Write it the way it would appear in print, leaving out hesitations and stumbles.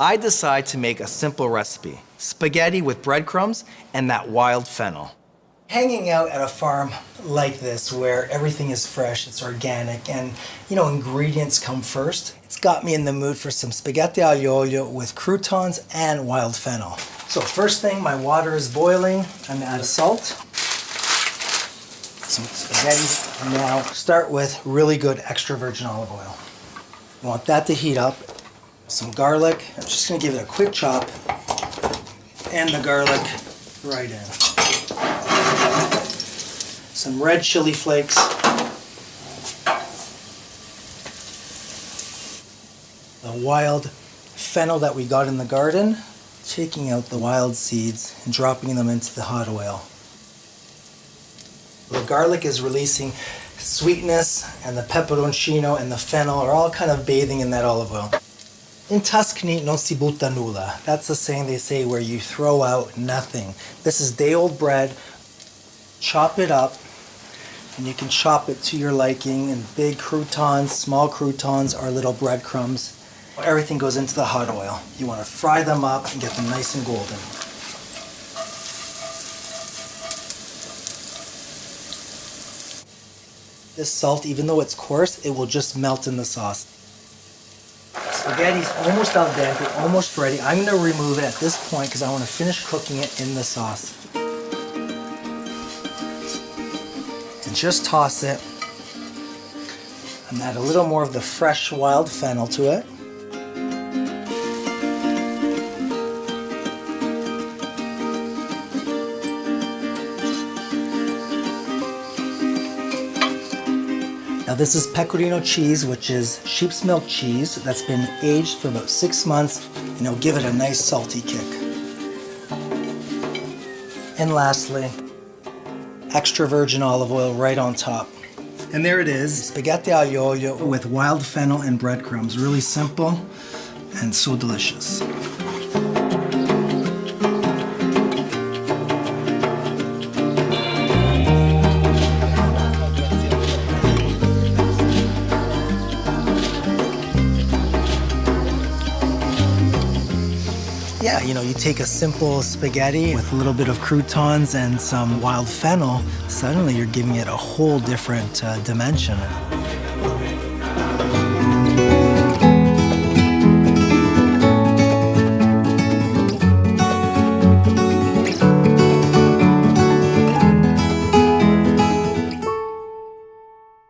I decide to make a simple recipe, spaghetti with breadcrumbs and that wild fennel. Hanging out at a farm like this where everything is fresh, it's organic, and ingredients come first, it's got me in the mood for some spaghetti aglio olio with croutons and wild fennel. So first thing, my water is boiling. I'm gonna add salt, some spaghetti. And now start with really good extra virgin olive oil. You want that to heat up. Some garlic. I'm just gonna give it a quick chop, and the garlic right in. Some red chili flakes. The wild fennel that we got in the garden, taking out the wild seeds and dropping them into the hot oil. The garlic is releasing sweetness, and the peperoncino and the fennel are all kind of bathing in that olive oil. In Tuscany, non si butta nulla. That's the saying they say where you throw out nothing. This is day-old bread. Chop it up, and you can chop it to your liking in big croutons, small croutons, or little breadcrumbs. Everything goes into the hot oil. You want to fry them up and get them nice and golden. This salt, even though it's coarse, it will just melt in the sauce. Spaghetti's almost al dente, almost ready. I'm going to remove it at this point because I want to finish cooking it in the sauce. And just toss it. And add a little more of the fresh wild fennel to it. Now this is pecorino cheese, which is sheep's milk cheese that's been aged for about 6 months. Give it a nice salty kick. And lastly, extra virgin olive oil right on top. And there it is, spaghetti aglio olio with wild fennel and breadcrumbs. Really simple and so delicious. Yeah, you take a simple spaghetti with a little bit of croutons and some wild fennel, suddenly you're giving it a whole different dimension.